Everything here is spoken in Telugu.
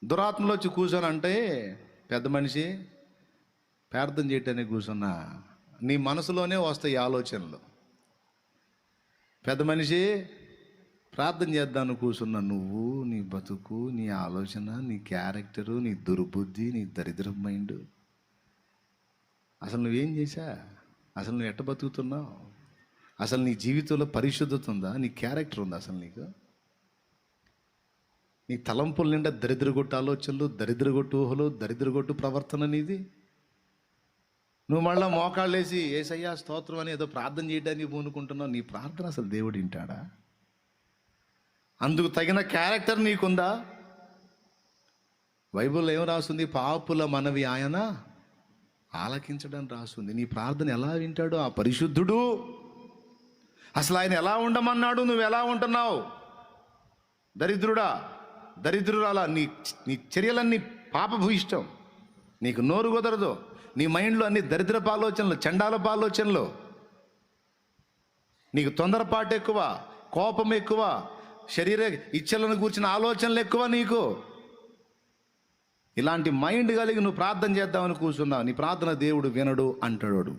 దురాత్మలో వచ్చి కూర్చొని అంటే, పెద్ద మనిషి ప్రార్థన చేయటానికి కూర్చున్నా, నీ మనసులోనే వస్తాయి ఆలోచనలు. పెద్ద మనిషి ప్రార్థన చేద్దాను కూర్చున్నా, నువ్వు నీ బతుకు, నీ ఆలోచన, నీ క్యారెక్టరు, నీ దుర్బుద్ధి, నీ దరిద్ర మైండ్, అసలు నువ్వేం చేశా? అసలు నువ్వు ఎట్ట బతుకుతున్నావు? అసలు నీ జీవితంలో పరిశుద్ధత ఉందా? నీ క్యారెక్టర్ ఉందా అసలు నీకు? నీ తలంపుల నిండా దరిద్రగొట్టు ఆలోచనలు, దరిద్రగొట్టు ఊహలు, దరిద్రగొట్టు ప్రవర్తన నీది. నువ్వు మళ్ళీ మోకాళ్ళేసి యేసయ్యా స్తోత్రం అని ఏదో ప్రార్థన చేయడానికి పూనుకుంటున్నావు. నీ ప్రార్థన అసలు దేవుడు వింటాడా? అందుకు తగిన క్యారెక్టర్ నీకుందా? బైబిల్లో ఏం రాస్తుంది? పాపుల మనవి ఆయన ఆలకించడానికి రాస్తుంది. నీ ప్రార్థన ఎలా వింటాడో ఆ పరిశుద్ధుడు. అసలు ఆయన ఎలా ఉండమన్నాడు, నువ్వు ఎలా ఉంటున్నావు? దరిద్రుడా, దరిద్రురాలా, నీ చర్యలన్నీ పాపభూయిష్టం. నీకు నోరు కుదరదు. నీ మైండ్లో అన్ని దరిద్రపు ఆలోచనలు, చండాలపు ఆలోచనలు. నీకు తొందరపాటు ఎక్కువ, కోపం ఎక్కువ, శరీర ఇచ్చలను కూర్చిన ఆలోచనలు ఎక్కువ నీకు. ఇలాంటి మైండ్ కలిగి నువ్వు ప్రార్థన చేద్దామని కూర్చున్నావు. నీ ప్రార్థన దేవుడు వినడు అంటాడు.